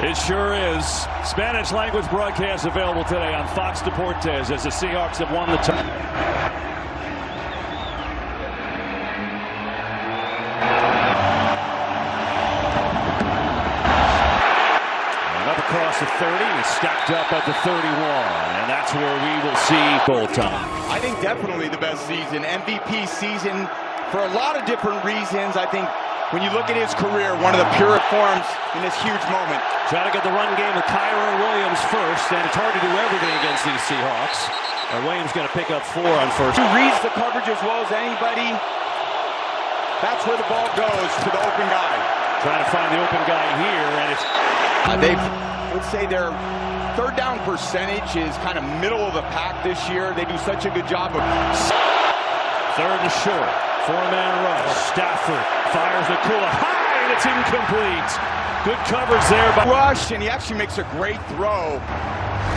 It sure is. Spanish language broadcast available today on Fox Deportes as the Seahawks have won the title. Up across the 30 and stacked up at the 31, and that's where we will see full time. I think definitely the best season, MVP season for a lot of different reasons. I think when you look at his career, one of the purest forms in this huge moment. Trying to get the run game with Kyron Williams first, and it's hard to do everything against these Seahawks. Williams going to pick up 4 on first. He reads the coverage as well as anybody. That's where the ball goes, to the open guy. Trying to find the open guy here, and it's... I would say their third down percentage is kind of middle of the pack this year. They do such a good job of... Third and short. 4-man rush. Stafford fires the Kula high, and it's incomplete. Good coverage there by rush, and he actually makes a great throw.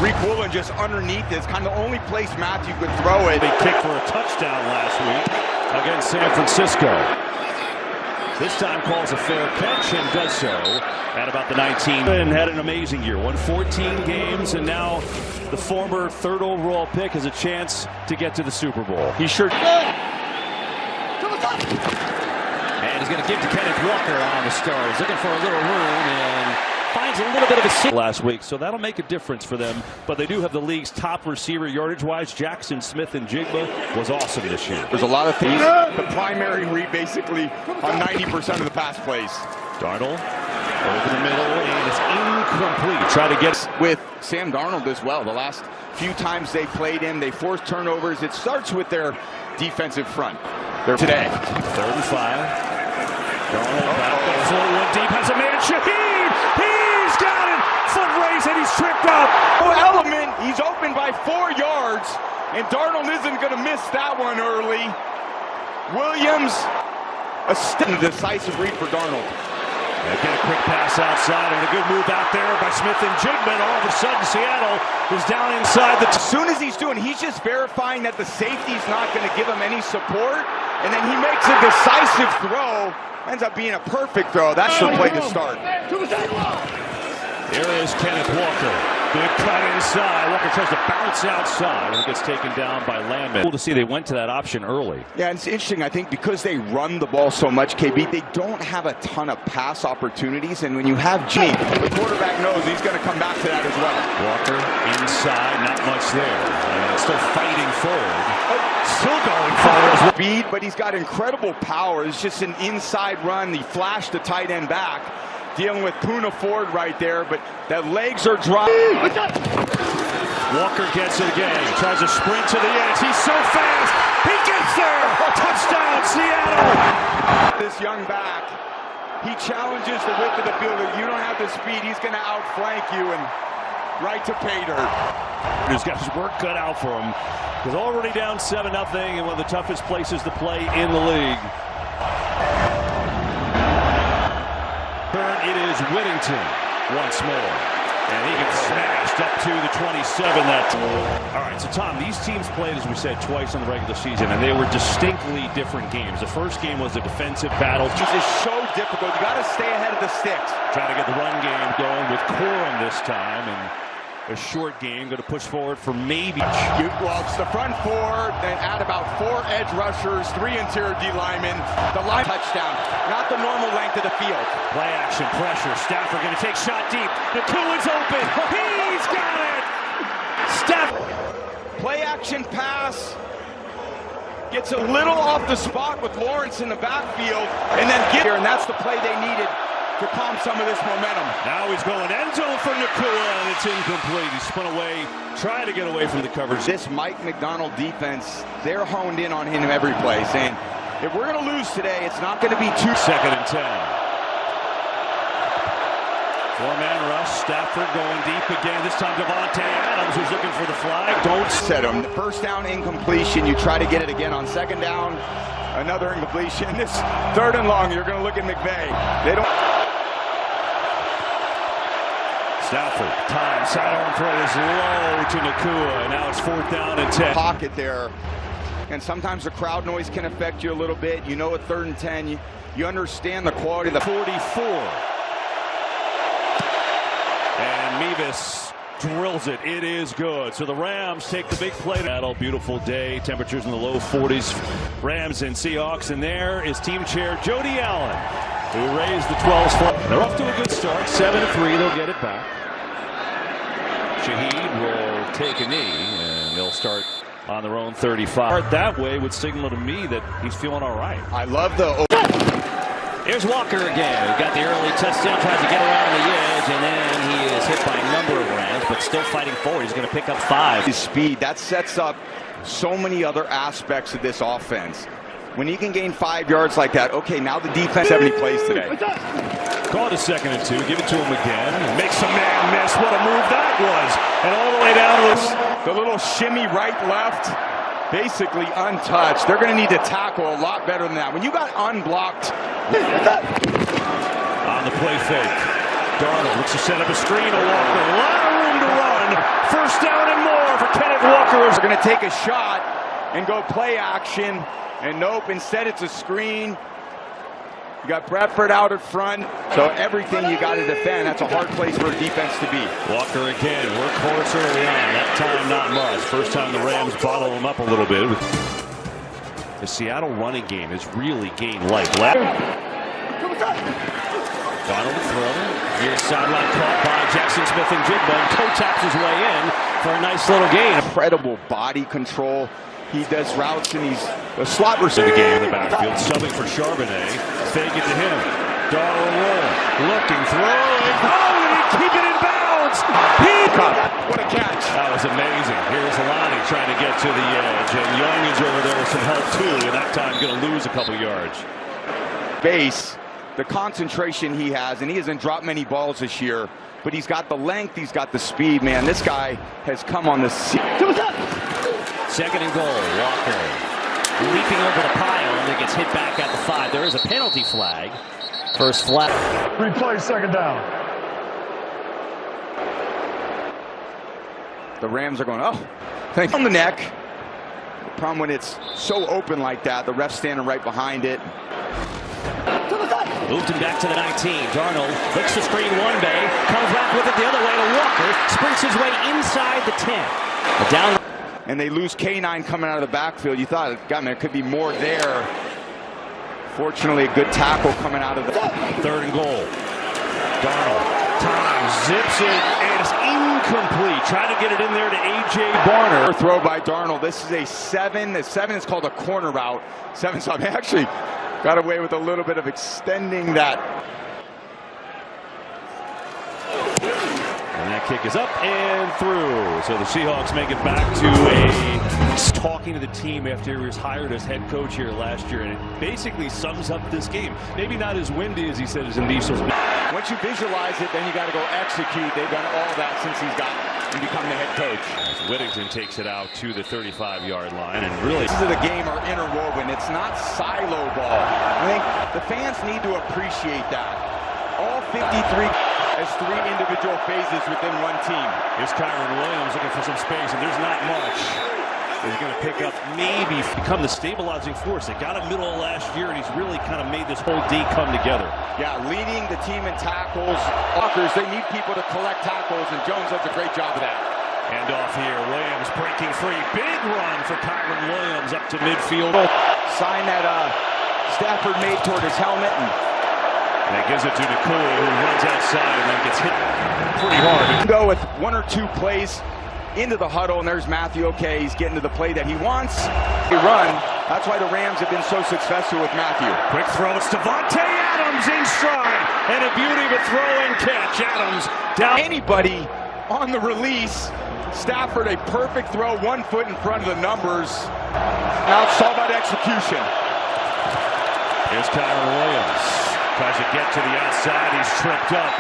Reek Woolen just underneath is kind of the only place Matthew could throw it. They kicked for a touchdown last week against San Francisco. This time calls a fair catch and does so at about the 19. And had an amazing year. Won 14 games, and now the former third overall pick has a chance to get to the Super Bowl. He sure did. And he's going to give to Kenneth Walker on the start. He's looking for a little room and finds a little bit of a sit last week, so that'll make a difference for them. But they do have the league's top receiver yardage-wise. Jackson Smith and Jigba was awesome this year. There's a lot of things. The primary read basically on 90% of the pass plays. Darnold over the middle, and it's incomplete. Try to get with Sam Darnold as well. The last few times they played him, they forced turnovers. It starts with their defensive front. They're today. 3rd and 5. Darnold back up forward deep, has a man. Shaheed! He's got it! Foot race, and he's tripped up. Element, he's open by 4 yards, and Darnold isn't going to miss that one early. Williams, a decisive read for Darnold. They get a quick pass outside, and a good move out there by Smith and Jigba. All of a sudden, Seattle is down inside the... As soon as he's doing, he's just verifying that the safety's not going to give him any support, and then he makes a decisive throw. Ends up being a perfect throw. That's the play to start. There is Kenneth Walker. Good cut inside. Walker tries to bounce outside and gets taken down by Landman. Cool to see they went to that option early. Yeah, it's interesting. I think because they run the ball so much, KB, they don't have a ton of pass opportunities. And when you have Gene, the quarterback knows he's going to come back to that as well. Walker inside, not much there. And still fighting forward. Still going forward. Speed, but he's got incredible power. It's just an inside run. He flashed the tight end back. Dealing with Poona Ford right there, but the legs are dry. Walker gets it again. He tries to sprint to the edge. He's so fast. He gets there. Touchdown, Seattle. This young back, he challenges the width of the field. If you don't have the speed, he's going to outflank you and right to pay dirt. He's got his work cut out for him. He's already down 7-0 in one of the toughest places to play in the league. It is Whittington once more, and he gets smashed up to the 27. All right, so Tom, these teams played, as we said, twice in the regular season, and they were distinctly different games. The first game was a defensive battle. This is so difficult. You got to stay ahead of the sticks. Trying to get the run game going with Corum this time, and a short game going to push forward for maybe. Well, it's the front 4, then add about 4 edge rushers, 3 interior D linemen. The line touchdown, not the normal length of the field. Play action, pressure. Stafford going to take shot deep. Nakua's open. He's got it. Stafford. Play action pass. Gets a little off the spot with Lawrence in the backfield, and then get here, and that's the play they needed to calm some of this momentum. Now he's going end zone for Nakua, and it's incomplete. He spun away, trying to get away from the coverage. This Mike McDonald defense, they're honed in on him every play, saying, if we're going to lose today, it's not going to be 2. 2nd and 10. 4-man rush. Stafford going deep again. This time Devontae Adams, who's looking for the flag. Don't set him. First down incompletion. You try to get it again on 2nd down. Another incompletion. This 3rd and long, you're going to look at McVay. They don't. Stafford, time, sidearm throw is low to Nakua. Now it's 4th down and 10. Pocket there. And sometimes the crowd noise can affect you a little bit. You know, at 3rd and 10, you understand the quality of the 44. And Mevis drills it. It is good. So the Rams take the big play. Battle, beautiful day. Temperatures in the low 40s. Rams and Seahawks. And there is team chair Jody Allen, who raised the 12s flag. They're off to a good start. 7-3. They'll get it back. Shaheed will take a knee, and they'll start on their own 35. That way would signal to me that he's feeling all right. I love the... Here's Walker again. He got the early touchdown, tries to get around the edge, and then he is hit by a number of Rams, but still fighting forward. He's going to pick up 5. His speed, that sets up so many other aspects of this offense. When he can gain 5 yards like that, okay, now the defense 70 plays today. Call it a 2nd and 2. Give it to him again. Makes a man miss. What a move that was. And all the way down to the little shimmy right, left. Basically untouched. They're going to need to tackle a lot better than that. When you got unblocked. On the play fake. Darnold looks to set up a screen to Walker. A lot of room to run. First down and more for Kenneth Walker. They're going to take a shot and go play action. And nope, instead it's a screen. You got Bradford out at front. So everything you got to defend, that's a hard place for a defense to be. Walker again, workhorse early on. That time not much. First time the Rams bottle him up a little bit. The Seattle running game has really gained life. Donald to throw. Here's sideline caught by Jackson Smith and Jigba. And toe taps his way in for a nice little gain. Incredible body control. He does routes and he's a slot receiver. The game in the backfield, subbing for Charbonnet. Fake it to him. Darnold roll. Looking, throwing. Oh, and he keep it in bounds. What a catch. That was amazing. Here's Alani trying to get to the edge. And Young is over there with some help too. And that time going to lose a couple yards. Base, the concentration he has, and he hasn't dropped many balls this year. But he's got the length, he's got the speed, man. This guy has come on the scene. 2nd and goal. Walker leaping over the pile and then gets hit back at the 5. There is a penalty flag. First flag. Replay 2nd down. The Rams are going, oh, thank you. On the neck. The problem when it's so open like that, the ref's standing right behind it. Moved him back to the 19. Darnold looks the screen one way, comes back with it the other way to Walker, sprints his way inside the 10. Down. And they lose K9 coming out of the backfield. You thought, God, man, there could be more there. Fortunately, a good tackle coming out of the 3rd and goal. Darnold, time, zips it, and it's incomplete. Trying to get it in there to A.J. Barner. Throw by Darnold. This is a 7. The 7 is called a corner route. 7, so they actually got away with a little bit of extending that. And that kick is up and through. So the Seahawks make it back to he's talking to the team after he was hired as head coach here last year. And it basically sums up this game. Maybe not as windy as he said as initials. Once you visualize it, then you got to go execute. They've done all that since he's got and become the head coach. As Whittington takes it out to the 35-yard line. And really, pieces of the game are interwoven. It's not silo ball. I think the fans need to appreciate that. All 53 as 3 individual phases within one team. Here's Kyron Williams looking for some space, and there's not much. He's going to pick up, maybe become the stabilizing force. They got him middle of last year, and he's really kind of made this whole D come together. Yeah, leading the team in tackles. Walkers, they need people to collect tackles, and Jones does a great job of that. And off here, Williams breaking free. Big run for Kyron Williams up to midfield. Sign that Stafford made toward his helmet. And that gives it to Nakua, who runs outside and then gets hit pretty hard. Go with 1 or 2 plays into the huddle, and there's Matthew. Okay, he's getting to the play that he wants. He run. That's why the Rams have been so successful with Matthew. Quick throw. It's Devontae Adams in stride. And a beauty of a throw and catch. Adams down. Anybody on the release. Stafford, a perfect throw, 1 foot in front of the numbers. Now it's all about execution. Here's Kyron Williams. Tries to get to the outside. He's tripped up.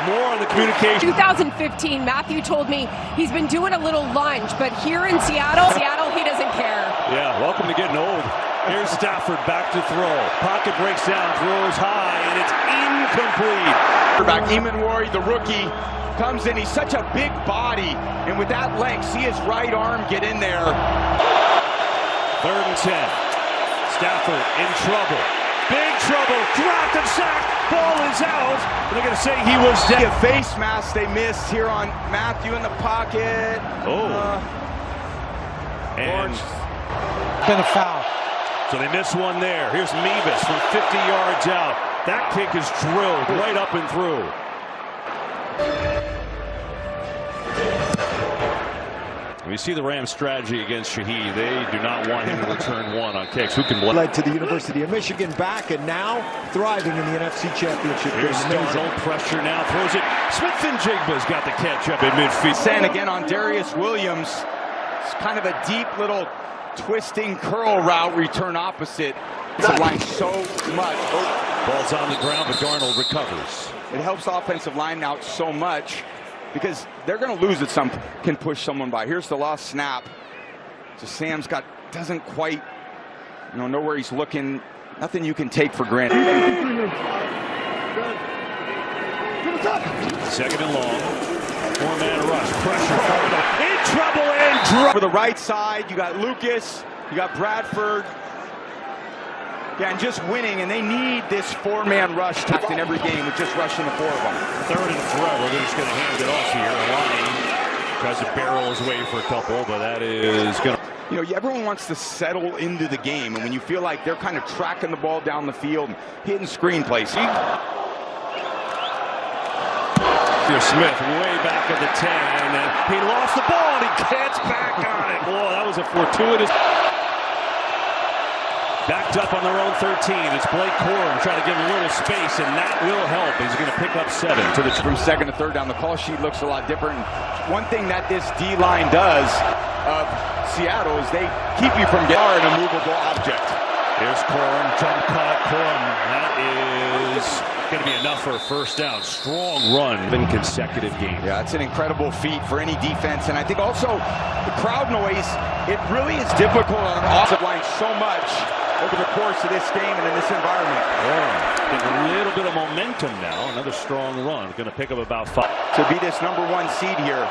More on the communication. 2015, Matthew told me he's been doing a little lunge, but here in Seattle, he doesn't care. Yeah, welcome to getting old. Here's Stafford back to throw. Pocket breaks down, throws high, and it's incomplete. Quarterback Eamon, the rookie, comes in. He's such a big body, and with that length, see his right arm get in there. 3rd and 10. Stafford in trouble. Big trouble. Dropped and sacked. Ball is out. They're going to say he was dead. A face mask they missed here on Matthew in the pocket. And been a foul. so they miss one there. Here's Mevis from 50 yards out. That kick is drilled right up and through. We see the Rams' strategy against Shaheed. They do not want him to return one on kicks. Who can blame? Led to the University of Michigan back and now thriving in the NFC Championship. Here's Darnold, pressure now, throws it. Smith-Njigba's got the catch up in midfield. Send again on Darius Williams. It's kind of a deep little twisting curl route return opposite. It's line so much. Ball's on the ground, but Darnold recovers. It helps the offensive line out so much because they're going to lose it. Some can push someone by. Here's the lost snap. So Sam's doesn't quite know where he's looking. Nothing you can take for granted. Second and long. Four-man rush. Pressure. In trouble and drop. For the right side, you got Lucas. You got Bradford. Yeah, and just winning, and they need this four-man rush in every game with just rushing the four of them. Third and forever. They're just going to hand it off here. Lonnie tries to barrel his way for a couple, but that is going to... Everyone wants to settle into the game, and when you feel like they're kind of tracking the ball down the field, hitting screenplays. Here's Smith way back at the 10, and he lost the ball, and he gets back on it. Boy, that was a fortuitous... Backed up on their own 13. It's Blake Corum trying to give him a little space, and that will help. He's going to pick up 7 to the from second to third down. The call sheet looks a lot different. One thing that this D-line does of Seattle is they keep you from getting an immovable object. Here's Corum, jump cut. Corum, that is going to be enough for a first down. Strong run in consecutive games. Yeah, it's an incredible feat for any defense, and I think also the crowd noise. It really is difficult on an offensive line so much over the course of this game and in this environment. Yeah, a little bit of momentum now. Another strong run. Going to pick up about 5. To be this #1 seed here.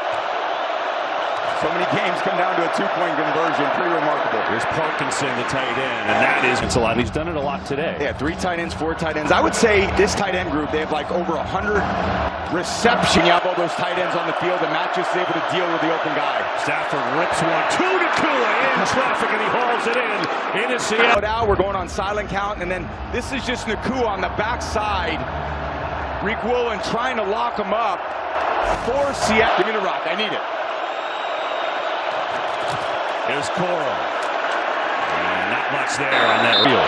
So many games come down to a 2-point conversion. Pretty remarkable. Here's Parkinson, the tight end, and that is it's a lot. He's done it a lot today. They have 3 tight ends, 4 tight ends. I would say this tight end group, they have like over 100 reception. You have all those tight ends on the field, and Matt just able to deal with the open guy. Stafford rips one, 2 to Kua in traffic, and he hauls it in. Into Seattle. Out, we're going on silent count, and then this is just Nakua on the backside. Reek Woolen trying to lock him up for Seattle. Give me the rock. I need it. Here's Corum. And not much there on that reel.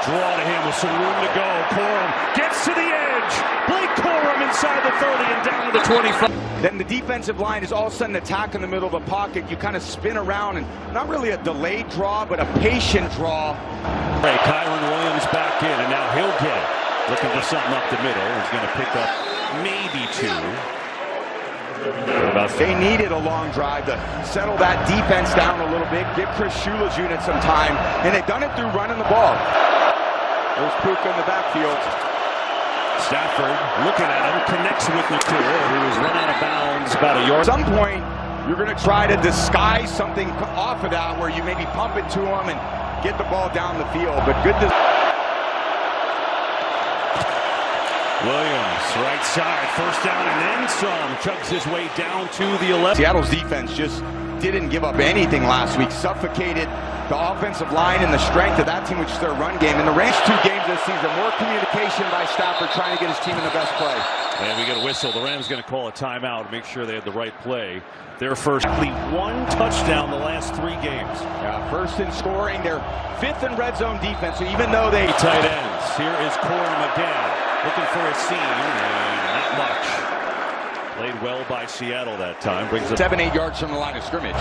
Draw to him with some room to go. Corum gets to the edge. Blake Corum inside the 30 and down to the 25. Then the defensive line is all of a sudden attack in the middle of the pocket. You kind of spin around, and not really a delayed draw, but a patient draw. Hey, Kyron Williams back in, and now he'll get it. Looking for something up the middle. He's going to pick up maybe 2. They needed a long drive to settle that defense down a little bit, give Chris Shula's unit some time, and they've done it through running the ball. There's Puka in the backfield. Stafford looking at him, connects with Nakua, who is run out of bounds about a yard. At some point, you're going to try to disguise something off of that where you maybe pump it to him and get the ball down the field, but good. Williams, right side, first down and then some. Chugs his way down to the 11. Seattle's defense just didn't give up anything last week. Suffocated the offensive line and the strength of that team, which is their run game. In the Rams' 2 games this season, more communication by Stafford trying to get his team in the best play. And we get a whistle. The Rams going to call a timeout, make sure they had the right play. Their first 1 touchdown the last 3 games. Yeah, first in scoring, their 5th in red zone defense. So even though they tight ends, here is Corum again, looking for a seam, and not much. Played well by Seattle that time. Brings up 7-8 yards from the line of scrimmage.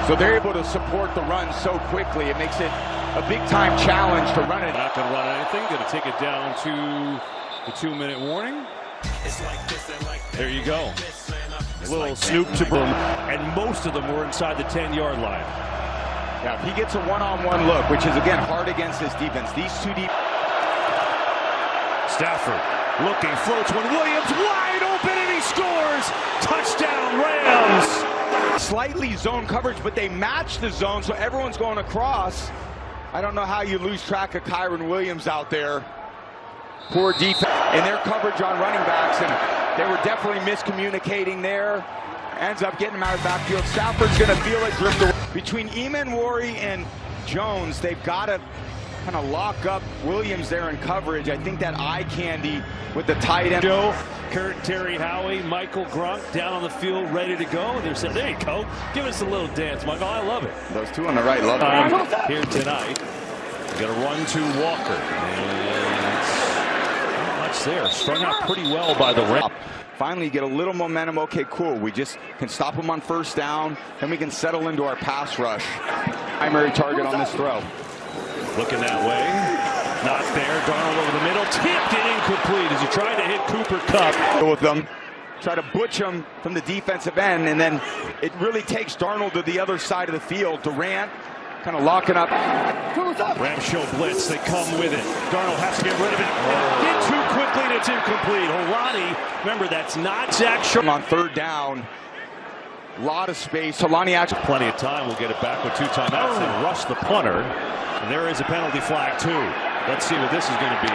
So they're able to support the run so quickly. It makes it a big-time challenge to run it. Not going to run anything. Going to take it down to the 2-minute warning. There you go. A little snoop to broom, and most of them were inside the 10-yard line. Yeah, if he gets a one-on-one look, which is, again, hard against this defense. These 2 deep. Stafford looking, floats one. Williams wide open, and he scores. Touchdown, Rams. Slightly zone coverage, but they match the zone, so everyone's going across. I don't know how you lose track of Kyron Williams out there. Poor defense and their coverage on running backs, and they were definitely miscommunicating there. Ends up getting him out of the backfield. Stafford's going to feel it drift away. Between Emanwari and Jones, they've got to kind of lock up Williams there in coverage. I think that eye candy with the tight end. Joe, Kurt, Terry Howie, Michael Grunk down on the field, ready to go. They're saying, there you go. Give us a little dance, Michael. I love it. Those two on the right love it. Here tonight. We got a run to Walker. And not much there. Strung out pretty well by the Rams. Finally get a little momentum. Okay, cool. We just can stop them on first down. Then we can settle into our pass rush. Primary target on this throw. Looking that way. Not there. Darnold over the middle. Tipped and incomplete as he tried to hit Cooper Kupp. With them. Try to butch him from the defensive end. And then it really takes Darnold to the other side of the field. Durant kind of locking up. Rams show blitz. They come with it. Darnold has to get rid of it. Get too quickly and it's incomplete. Holani, remember, that's not Zach Short. On third down. A lot of space. Holani actually plenty of time. We'll get it back with 2 timeouts and rush the punter. And there is a penalty flag too. Let's see what this is going to be.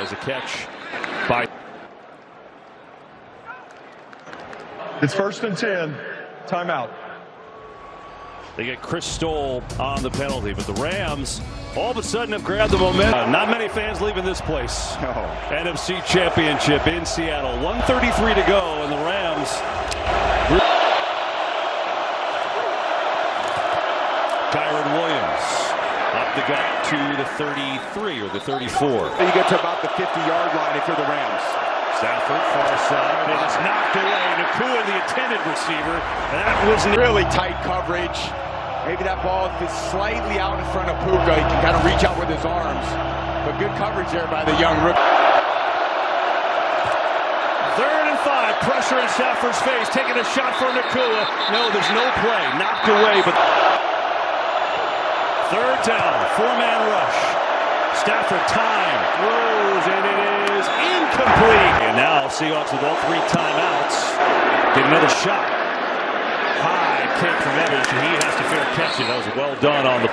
As a catch by. It's 1st and 10. Timeout. They get Chris Stoll on the penalty, but the Rams all of a sudden have grabbed the momentum. Not many fans leaving this place. No. NFC Championship in Seattle. 1:33 to go, and the Rams. Kyron Williams up the gut to the 33 or the 34. You get to about the 50-yard line if you're the Rams. Stafford far side, and it's knocked away. Nakua, the intended receiver. That was really tight coverage. Maybe that ball is slightly out in front of Puka. He can kind of reach out with his arms. But good coverage there by the young rookie. 3rd and 5. Pressure in Stafford's face. Taking a shot for Nakua. No, there's no play. Knocked away, but 3rd down. 4-man rush. Stafford time. Throws, and it is incomplete. And now Seahawks with all 3 timeouts. Get another shot. High kick from Evans. He has to fair catch it. That was well done on the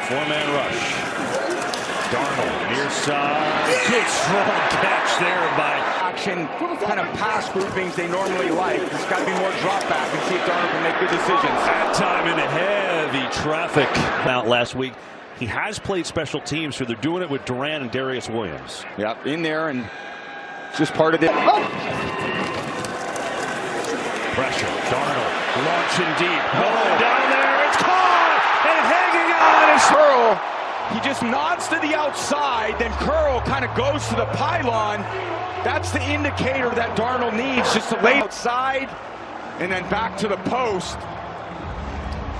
4-man rush. Darnold near side. Good strong catch there by action. Kind of pass groupings they normally like. There's got to be more drop back and see if Darnold can make good decisions. That time in the heavy traffic. Out last week. He has played special teams, so they're doing it with Durant and Darius Williams. Yep, in there, and it's just part of it. Pressure. Darnold launching deep. Going down there. It's caught! And hanging on is Curl. He just nods to the outside, then Curl kind of goes to the pylon. That's the indicator that Darnold needs, just to lay outside and then back to the post.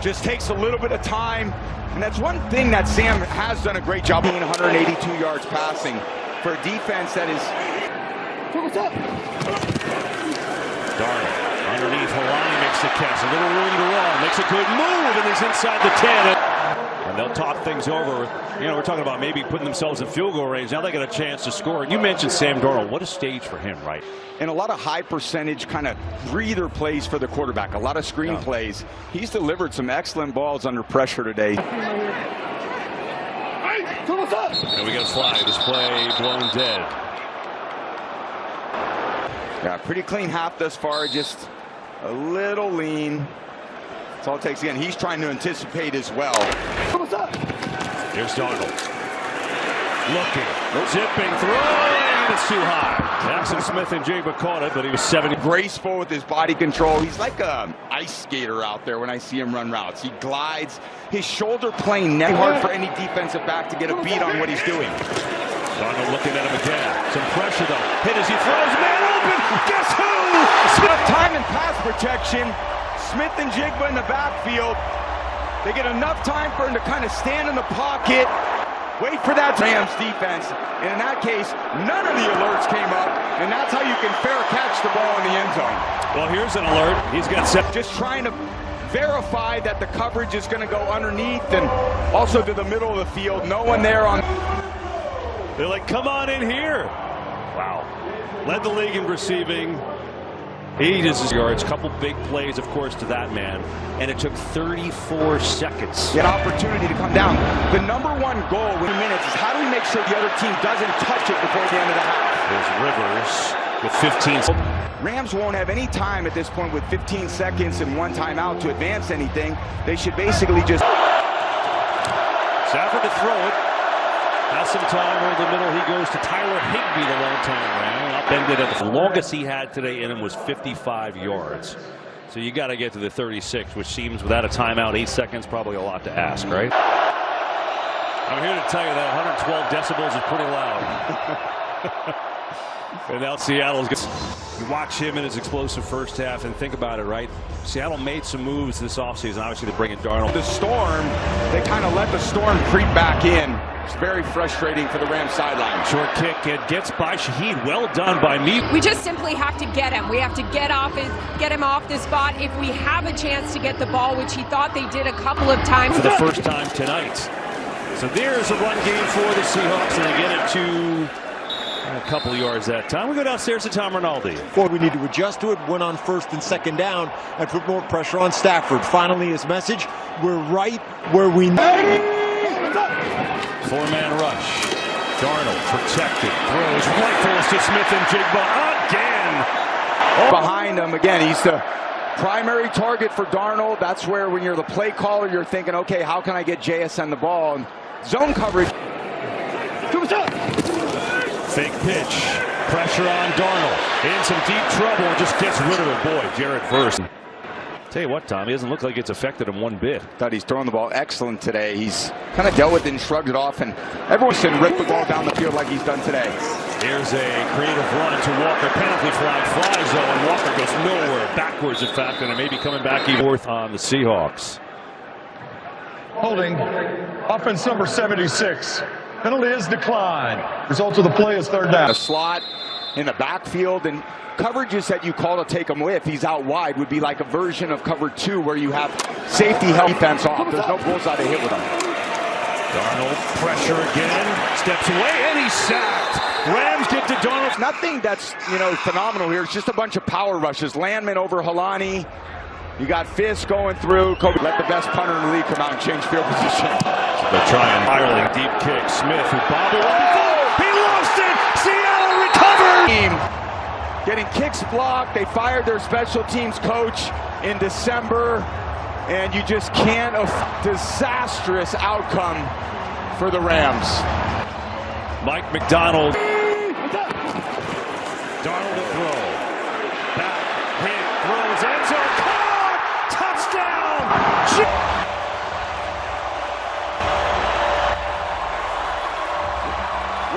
Just takes a little bit of time. And that's one thing that Sam has done a great job being 182 yards passing for a defense that is. Darnold underneath. Holani makes the catch. A little room to run. Makes a good move, and he's inside the 10. And they'll talk things over. You know, we're talking about maybe putting themselves in field goal range. Now they get a chance to score. And you mentioned Sam Darnold. What a stage for him, right? And a lot of high percentage kind of breather plays for the quarterback. A lot of screen plays. He's delivered some excellent balls under pressure today. And we got a flag. This play blown dead. Yeah, pretty clean half thus far. Just a little lean. That's all it takes. Again, he's trying to anticipate as well. Here's Darnold. Looking. Zipping. Throwing. It's too high. Jackson Smith and Jigba caught it, but he was 70. Graceful with his body control. He's like an ice skater out there when I see him run routes. He glides. His shoulder plane neck hard for any defensive back to get a beat on what he's doing. Darnold looking at him again. Some pressure though. Hit as he throws. Man open. Guess who? Enough time and pass protection. Smith and Jigba in the backfield. They get enough time for him to kind of stand in the pocket. Wait for that Rams defense. And in that case, none of the alerts came up. And that's how you can fair catch the ball in the end zone. Well, here's an alert. He's got set. Just trying to verify that the coverage is going to go underneath and also to the middle of the field. No one there on. They're like, come on in here. Wow. Led the league in receiving. He just yards, couple big plays, of course, to that man, and it took 34 seconds. An opportunity to come down. The number one goal in minutes is how do we make sure the other team doesn't touch it before the end of the half? There's Rivers with 15. Rams won't have any time at this point with 15 seconds and one timeout to advance anything. They should basically just... Stafford to throw it. Has some time over the middle. He goes to Tyler Higbee, the long-time Ram. Upended it. The longest he had today in him was 55 yards. So you got to get to the 36, which seems, without a timeout, 8 seconds, probably a lot to ask, right? I'm here to tell you that 112 decibels is pretty loud. And now Seattle's good. You watch him in his explosive first half and think about it, right? Seattle made some moves this offseason, obviously, to bring in Darnold. The storm, they kind of let the storm creep back in. It's very frustrating for the Rams sideline. Short kick, it gets by Shaheed. Well done by me. We just simply have to get him. We have to get him off the spot. If we have a chance to get the ball, which he thought they did a couple of times. For the first time tonight. So there's a run game for the Seahawks, and they get it to a couple of yards that time. We go downstairs to Tom Rinaldi. Boy, we need to adjust to it. Went on first and second down and put more pressure on Stafford. Finally, his message: we're right where we need. Four-man rush. Darnold protected. Throws. Rifles to Smith and Jigba again. Behind him again. He's the primary target for Darnold. That's where, when you're the play caller, you're thinking, okay, how can I get JSN the ball? And zone coverage. Fake pitch. Pressure on Darnold. In some deep trouble. Just gets rid of it. Boy, Jared Verse. Tell you what, Tom, he doesn't look like it's affected him one bit. Thought he's throwing the ball excellent today. He's kind of dealt with it and shrugged it off, and everyone should rip the ball down the field like he's done today. Here's a creative run to Walker. Penalty flag flies though, and Walker goes nowhere. Backwards, in fact, and it may be coming back even fourth on the Seahawks. Holding. Offense number 76. Penalty is declined. Result of the play is third down. A slot in the backfield, and coverages that you call to take him with, he's out wide, would be like a version of cover 2 where you have safety help defense off. There's no bullseye to hit with him. Darnold, pressure again, steps away, and he's sacked. Rams get to Darnold. Nothing that's, phenomenal here. It's just a bunch of power rushes. Landman over Halani. You got Fisk going through. Kobe let the best punter in the league come out and change field position. They're trying. Ireland deep kick. Smith, who bobbled up. He lost it. Seattle recovered. Getting kicks blocked. They fired their special teams coach in December, and you just can't. Disastrous outcome for the Rams. Mike McDonald. Darnold to throw. Back, hit, throws, end zone, caught! Touchdown!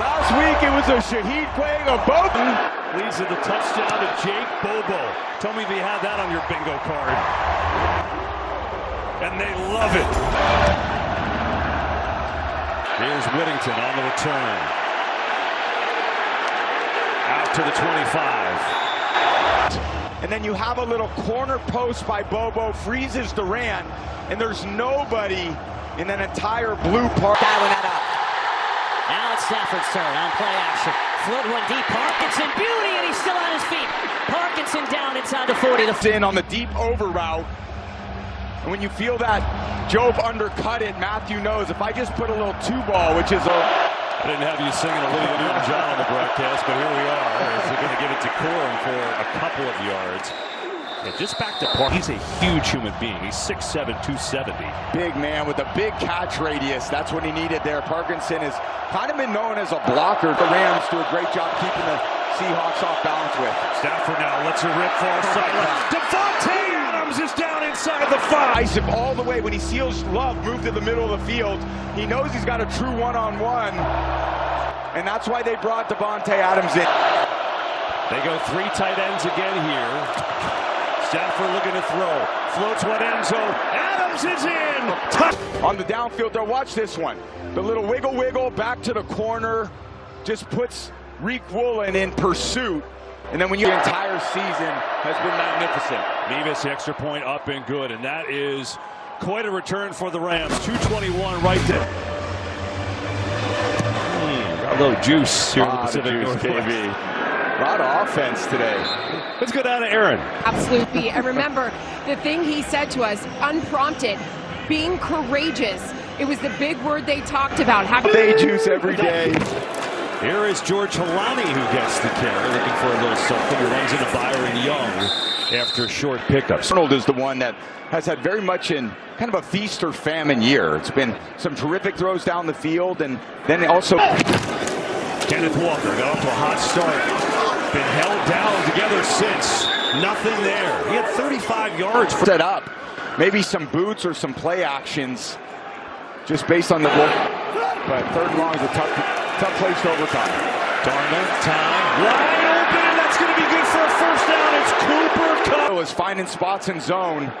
Last week it was a Shaheed playing a boat. Leads to the touchdown to Jake Bobo. Tell me if you had that on your bingo card. And they love it. Here's Whittington on the return. Out to the 25. And then you have a little corner post by Bobo, freezes Durant, and there's nobody in that entire blue part. Dialing that up. Now it's Stafford's turn on play action. Flood one deep. Parkinson, beauty, and he's still on his feet. Parkinson down inside the 40. In on the deep over route. And when you feel that Job undercut it, Matthew knows if I just put a little 2-ball, which is a... I didn't have you singing Olivia Newton-John on the broadcast, but here we are. They're going to give it to Corum for a couple of yards. Yeah, just back to Park. He's a huge human being. He's 6'7", 270. Big man with a big catch radius. That's what he needed there. Parkinson has kind of been known as a blocker. The Rams do a great job keeping the Seahawks off balance with. Stafford now lets her rip far sideline. Devontae Adams is down inside the 5. Ice him all the way. When he seals Love move to the middle of the field, he knows he's got a true one-on-one. And that's why they brought Devontae Adams in. They go 3 tight ends again here. Stafford looking to throw. Floats one end zone. Adams is in. On the downfield there, watch this one. The little wiggle back to the corner just puts Reek Woolen in pursuit. And then when your entire season has been magnificent. Nevis extra point up and good. And that is quite a return for the Rams. 2:21 right there. Got a little juice here in the Pacific Northwest. A lot of offense today. Let's go down to Aaron. Absolutely. And remember, the thing he said to us, unprompted, being courageous. It was the big word they talked about. Day juice every day. Here is George Halani who gets the carry, looking for a little something. He runs into Byron Young after a short pickup. Arnold is the one that has had very much in kind of a feast or famine year. It's been some terrific throws down the field, and then also Kenneth Walker got off to a hot start. Been held down together since. Nothing there. He had 35 yards for set up. Maybe some boots or some play actions just based on the ball. But third and long is a tough place to overcome. Darnold, time, wide open. That's going to be good for a first down. It's Cooper Kupp. Was finding spots in zone.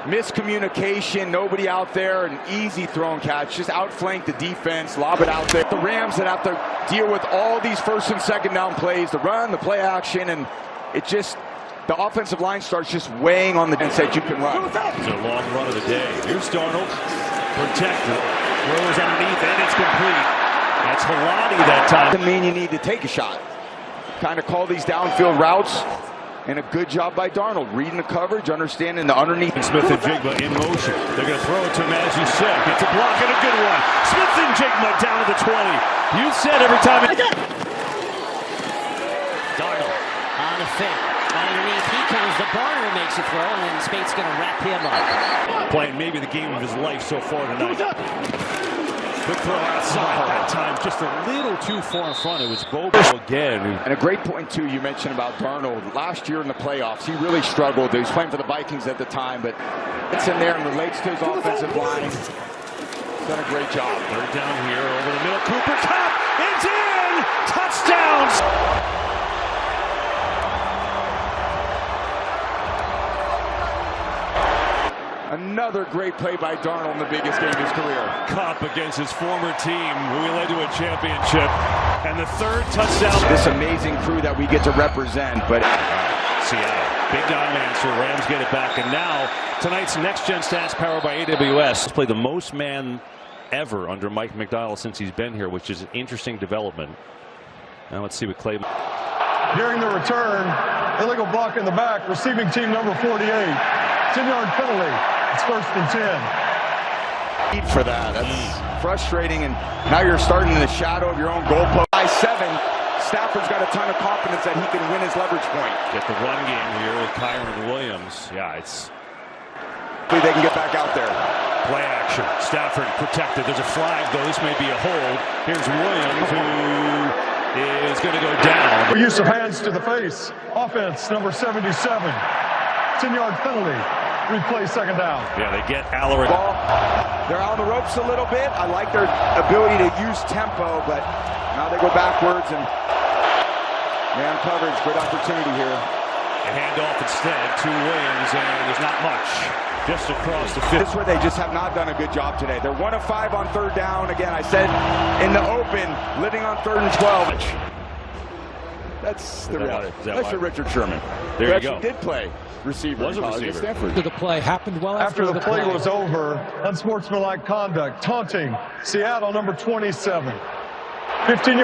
Miscommunication, nobody out there, an easy throw and catch. Just outflank the defense, lob it out there. The Rams that have to deal with all these first and second down plays, the run, the play action, and it just, the offensive line starts just weighing on the defense that you can run. It's a long run of the day. Here's Darnold, protected, throws underneath, and it's complete. That's Halani that time. Doesn't mean you need to take a shot. Kind of call these downfield routes. And a good job by Darnold, reading the coverage, understanding the underneath. Smith and Jigma in motion. They're going to throw it to him, as you said. It's a block and a good one. Smith and Jigma down to the 20. You said every time. Darnold on a fake. Underneath, he comes. The Barner makes a throw, and then Spate's going to wrap him up. Playing maybe the game of his life so far tonight. Quick throw outside. That time just a little too far in front. It was Bobo again. And a great point, too, you mentioned about Darnold. Last year in the playoffs, he really struggled. He was playing for the Vikings at the time, but it's in there and relates to his offensive line. He's done a great job. Third down here over the middle. Cooper Kupp. It's in. Touchdowns. Another great play by Darnold in the biggest game of his career. Kupp against his former team, who he led to a championship. And the third touchdown. This amazing crew that we get to represent. But Seattle, big time answer. Rams get it back. And now, tonight's Next Gen Stats powered by AWS. He's played the most man ever under Mike McDonald since he's been here, which is an interesting development. Now let's see what Clay. During the return, illegal block in the back, receiving team number 48. 10-yard penalty. It's first and 10. For that, that's frustrating, and now you're starting in the shadow of your own goalpost. By 7, Stafford's got a ton of confidence that he can win his leverage point. Get the run game here with Kyron Williams. Yeah, it's. They can get back out there. Play action. Stafford protected. There's a flag, though. This may be a hold. Here's Williams, who is going to go down. Use of hands to the face. Offense number 77. 10-yard penalty. Replay second down. Yeah, they get Alaric. They're on the ropes a little bit. I like their ability to use tempo, but now they go backwards and man coverage. Good opportunity here. A handoff instead to Williams, and there's not much. Just across the 50. This is where they just have not done a good job today. They're 1 of 5 on third down. Again, I said in the open, living on 3rd and 12. That's the reality. That's for Richard Sherman. There you go. Did play receiver. Was a receiver. Stanford. The play happened well After the play was over, unsportsmanlike conduct, taunting, Seattle number 27. 15.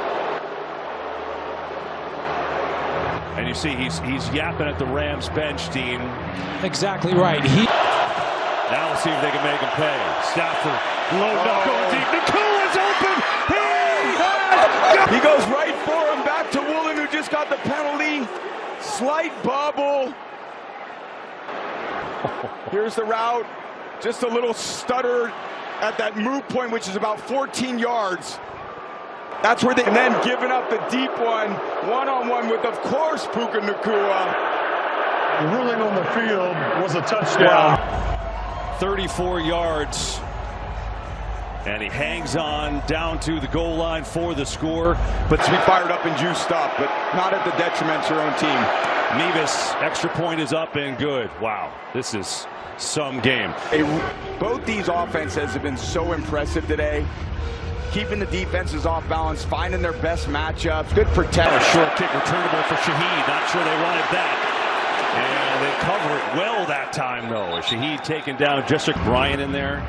And you see he's yapping at the Rams bench, Dean. Exactly right. Now we'll see if they can make him pay. Stafford, low up, going deep. Nakua's open. He goes right for him. Back to Woolen, who just got the penalty. Slight bubble. Here's the route. Just a little stutter at that move point, which is about 14 yards. That's where they, and then giving up the deep one-on-one with, of course, Puka Nacua. The ruling on the field was a touchdown. 34 yards. And he hangs on down to the goal line for the score. But to be fired up and juiced up, but not at the detriment to your own team. Nevis, extra point is up and good. Wow, this is some game. Both these offenses have been so impressive today. Keeping the defenses off balance, finding their best matchups. Good protection. A short kick returnable for Shaheed. Not sure they wanted that. And they cover it well that time, though. Shaheed taken down. Just a Bryant in there.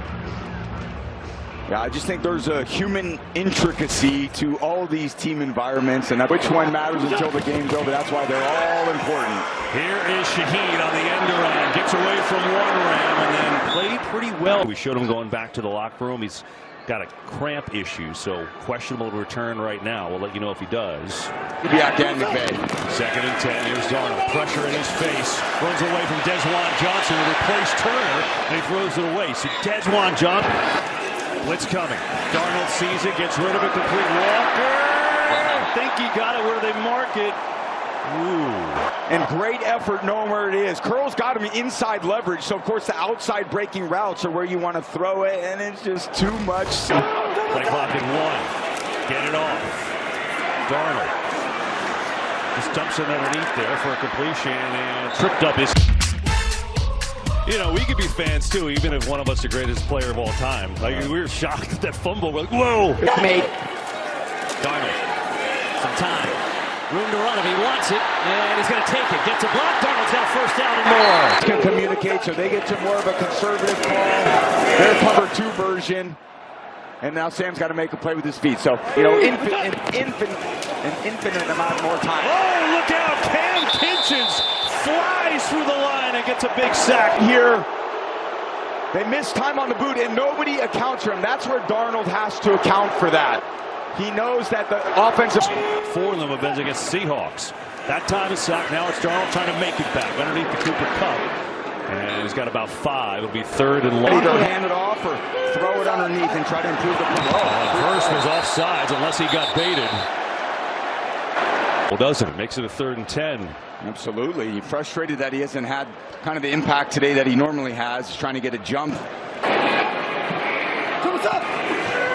Yeah, I just think there's a human intricacy to all these team environments, and which one matters until the game's over. That's why they're all important. Here is Shaheed on the end around. Gets away from one ram and then played pretty well. We showed him going back to the locker room. He's got a cramp issue, so questionable to return right now. We'll let you know if he does. He'll be out again, McVay. 2nd and 10. Here's Darnold. Pressure in his face. Runs away from Desjuan Johnson to replace Turner, and he throws it away. So Desjuan Johnson. Blitz coming. Darnold sees it, gets rid of it, complete Walker. I think he got it where they mark it. Ooh. And great effort knowing where it is. Curl's got him inside leverage, so of course the outside breaking routes are where you want to throw it, and it's just too much. Play clock at 1. Get it off. Darnold just dumps it underneath there for a completion and tripped up his. You know, we could be fans too, even if one of us the greatest player of all time. Like, we were shocked at that fumble. We're like, whoa! It's made. Darnold. Some time. Room to run if he wants it, and he's going to take it. Gets a block. Darnold's got 1st down and more. Can communicate, so they get to more of a conservative call. Their cover 2 version. And now Sam's got to make a play with his feet. So, you know, an infinite amount more time. Oh, look out! Cam Kinchins flies through the line and gets a big sack Here, they miss time on the boot, and nobody accounts for him. That's where Darnold has to account for that. He knows that the offensive... 4 of them have been against Seahawks. That time is sack. Now it's Darnold trying to make it back underneath the Cooper Cup. And he's got about 5. It'll be 3rd and long. Either hand it off or throw it underneath and try to improve the play. First was offsides unless he got baited. Well, doesn't it? Makes it a 3rd and 10. Absolutely. He's frustrated that he hasn't had kind of the impact today that he normally has. He's trying to get a jump.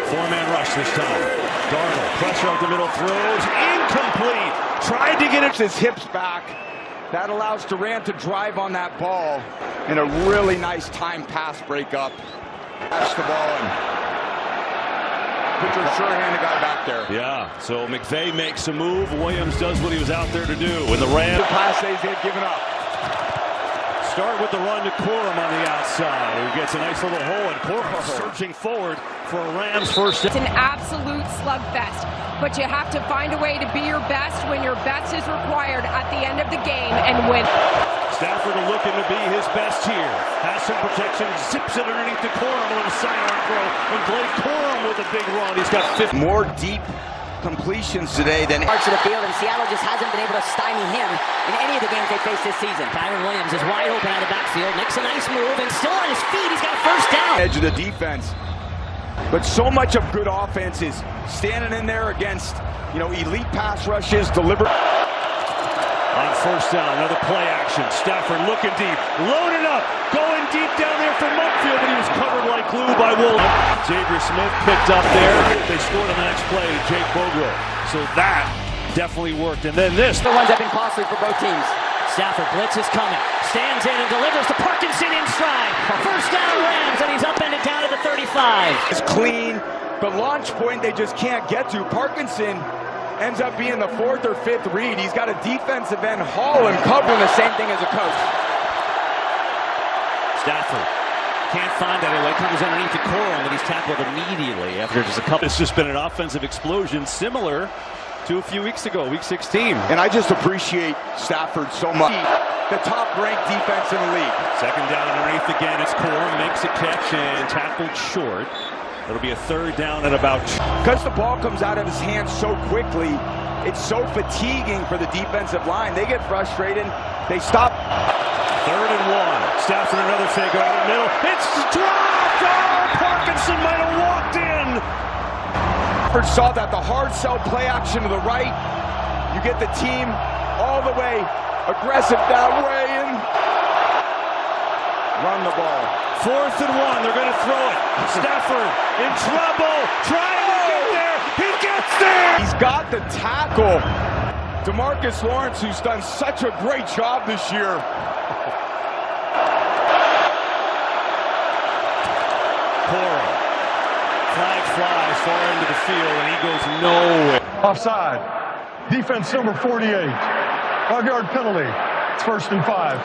4-man rush this time. Darnold, pressure up the middle, throws, incomplete. Tried to get it. His hips back. That allows Durant to drive on that ball. And a really nice time pass breakup. Pass the ball and Pitcher sure-handed got back there. Yeah, so McVay makes a move. Williams does what he was out there to do. When the Rams... The passes they had given up. Start with the run to Corum on the outside, who gets a nice little hole, and Corum searching forward for a Rams 1st down. It's an absolute slugfest, but you have to find a way to be your best when your best is required at the end of the game and win. Stafford looking to be his best here. Has some protection, zips it underneath the Corum with a sidearm throw, and Blake Corum with a big run. He's got 50. More deep completions today than Parts of the field, and Seattle just hasn't been able to stymie him in any of the games they faced this season. Kyron Williams is wide open out of the backfield, makes a nice move, and still on his feet. He's got a 1st down. Edge of the defense. But so much of good offense is standing in there against, you know, elite pass rushes, deliberate. On 1st down, another play action. Stafford looking deep, loaded up, going deep down there for Mudfield, but he was covered like glue by Wolf. Xavier Smith picked up there. They scored on the next play to Jake Bogrow. So that definitely worked. And then this. The ones that have been costly for both teams. Stafford blitz is coming. Stands in and delivers to Parkinson in stride. 1st down Rams, and he's upended down to the 35. It's clean. The launch point they just can't get to. Parkinson ends up being the 4th or 5th read. He's got a defensive end haul and covering the same thing as a coach. Stafford can't find that. It comes underneath the Corum, but he's tackled immediately after just a couple. It's just been an offensive explosion similar to a few weeks ago, week 16. And I just appreciate Stafford so much. The top-ranked defense in the league. 2nd down underneath again. It's Corum, makes a catch and tackled short. It'll be a 3rd down at about... Because the ball comes out of his hands so quickly, it's so fatiguing for the defensive line. They get frustrated. They stop. 3rd and 1. Stafford another fake over the middle. It's dropped! Oh, Parkinson might have walked in. Stafford saw that the hard sell play action to the right. You get the team all the way aggressive that way and run the ball. 4th and 1. They're going to throw it. Stafford in trouble. Trying to get there. He gets there. He's got the tackle. DeMarcus Lawrence, who's done such a great job this year. Corum. Flag flies far into the field, and he goes nowhere. Offside. Defense number 48. 5-yard penalty. It's 1st and 5.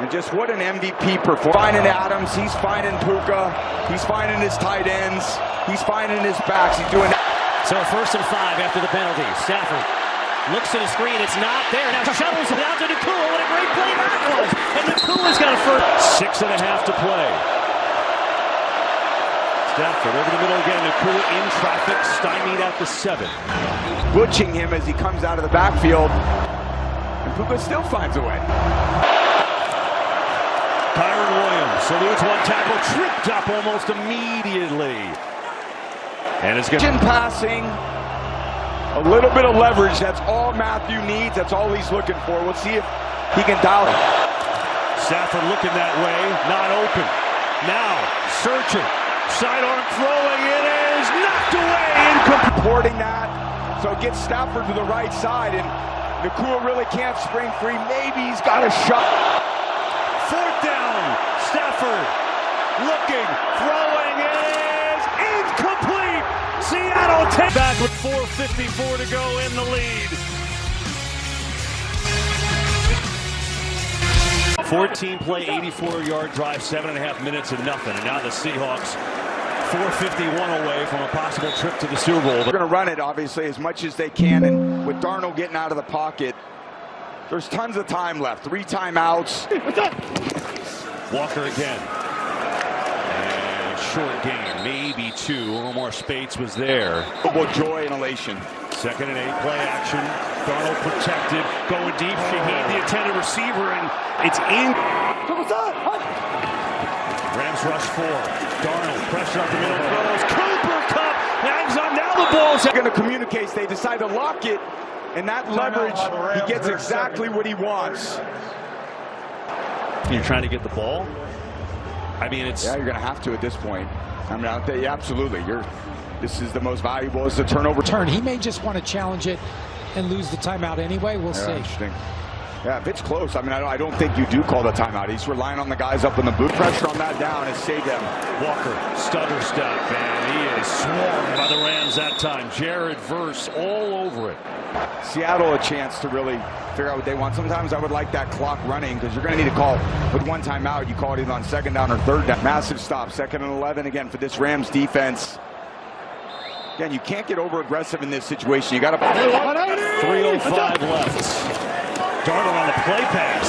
And just what an MVP performance. Finding Adams, he's finding Puka, he's finding his tight ends, he's finding his backs, he's doing that. So 1st and 5 after the penalty. Stafford looks at the screen, it's not there. Now shovels it out to Nakua. What a great play that was. And Nakua's got a first. 6.5 to play. Stafford over the middle again. Nakua in traffic, stymied at the 7. Butching him as he comes out of the backfield. And Puka still finds a way. Kyron Williams salutes one tackle, tripped up almost immediately. And it's good. Passing, a little bit of leverage. That's all Matthew needs. That's all he's looking for. We'll see if he can dial it. Stafford looking that way, not open. Now searching, sidearm throwing. It is knocked away. Supporting that, so it gets Stafford to the right side, and Nakua really can't spring free. Maybe he's got a shot. 4th down. Stafford looking, throwing. It is incomplete. Seattle takes back with 4:54 to go in the lead. 14-play, 84-yard drive, 7.5 minutes and nothing. And now the Seahawks 4:51 away from a possible trip to the Super Bowl. They're going to run it, obviously, as much as they can. And with Darnold getting out of the pocket, there's tons of time left. 3 timeouts. Walker again. And short game, maybe 2. A little more Spates was there. Joy and elation. 2nd and 8, play action. Darnold protected, going deep. Shaheed, the intended receiver, and it's in. Rams rush 4. Darnold, pressure up the middle, throws. Cooper Kupp hangs on. Now the ball's They're going to communicate. They decide to lock it, and that leverage, he gets exactly what he wants. You're trying to get the ball. I mean, it's you're going to have to at this point. I mean, yeah, absolutely. This is the most valuable. It's a turnover. He may just want to challenge it and lose the timeout anyway. We'll see. Interesting. Yeah, if it's close, I mean, I don't think you do call the timeout. He's relying on the guys up in the boot. Pressure on that down has saved them. Walker, stutter step, and he is swarmed by the Rams that time. Jared Verse all over it. Seattle a chance to really figure out what they want. Sometimes I would like that clock running because you're going to need to call with 1 timeout. You call it either on 2nd down or 3rd down. Massive stop. 2nd and 11 again for this Rams defense. Again, you can't get over aggressive in this situation. You got to 3:05 left. Darnold on the play pass.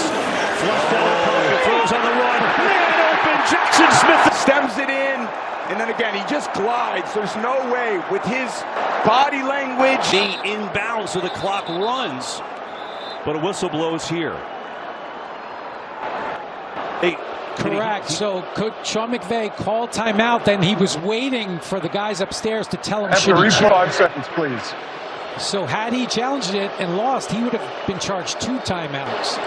Flushed out of the pocket, throws on the run. Man open, Jackson Smith stems it in. And then again, he just glides. There's no way with his body language. The inbound, so the clock runs. But a whistle blows here. Correct. So could Sean McVay call timeout? Then he was waiting for the guys upstairs to tell him. After 5 seconds, please. So had he challenged it and lost, he would have been charged 2 timeouts.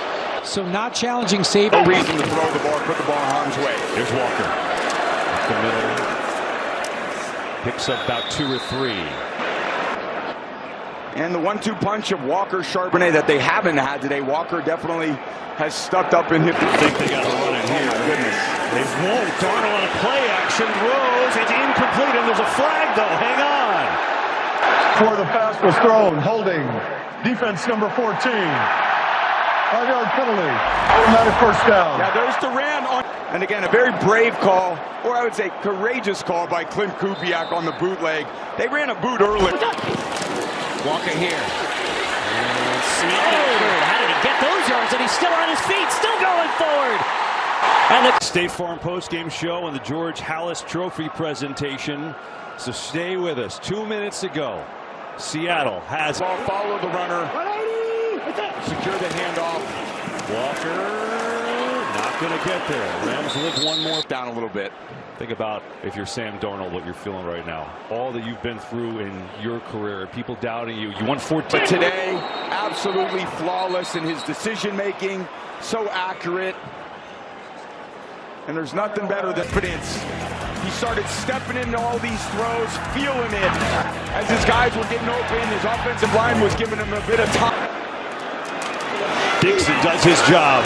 So not challenging save. No reason to throw the ball, put the ball in harm's way. There's Walker. Up the middle. Picks up about 2 or 3. And the 1-2 punch of Walker Charbonnet that they haven't had today. Walker definitely has stuck up and hit. I think they got to run it here. Goodness. They won't. Darnold on a play action throws. It's incomplete, and there's a flag though. Hang on. Before the pass was thrown, holding. Defense number 14. 5-yard penalty. Automatic 1st down. Yeah, there's Durant on. And again, a very brave call, or I would say courageous call by Clint Kubiak on the bootleg. They ran a boot early. Walker here. And sneaking through. How did he get those yards? And he's still on his feet, still going forward. And the State Farm postgame show and the George Halas Trophy presentation. So stay with us. 2 minutes to go. Seattle has ball. Follow the runner. Secure the handoff. Walker not going to get there. Rams live one more down a little bit. Think about, if you're Sam Darnold, what you're feeling right now. All that you've been through in your career, people doubting you. You won 14. But today, absolutely flawless in his decision making, so accurate. And there's nothing better than confidence. He started stepping into all these throws, feeling it. As his guys were getting open, his offensive line was giving him a bit of time. Dixon does his job.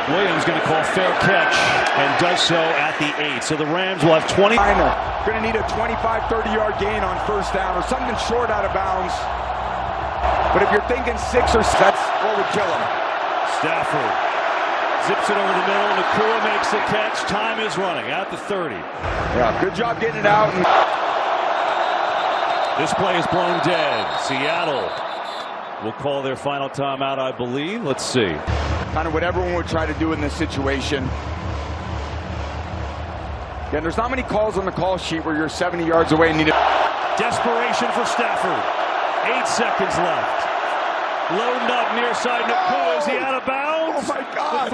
Williams going to call fair catch and does so at the 8. So the Rams will have 20. Going to need a 25, 30-yard gain on 1st down or something short out of bounds. But if you're thinking 6 or 7, that's what would kill him. Stafford Zips it over the middle. Nakua makes the catch. Time is running at the 30. Yeah, good job getting it out. This play is blown dead. Seattle will call their final timeout, I believe. Let's see. Kind of what everyone would try to do in this situation. Again, there's not many calls on the call sheet where you're 70 yards away and need to... Desperation for Stafford. 8 seconds left. Loading up near side. Nakua, is he out of bounds? Oh my God.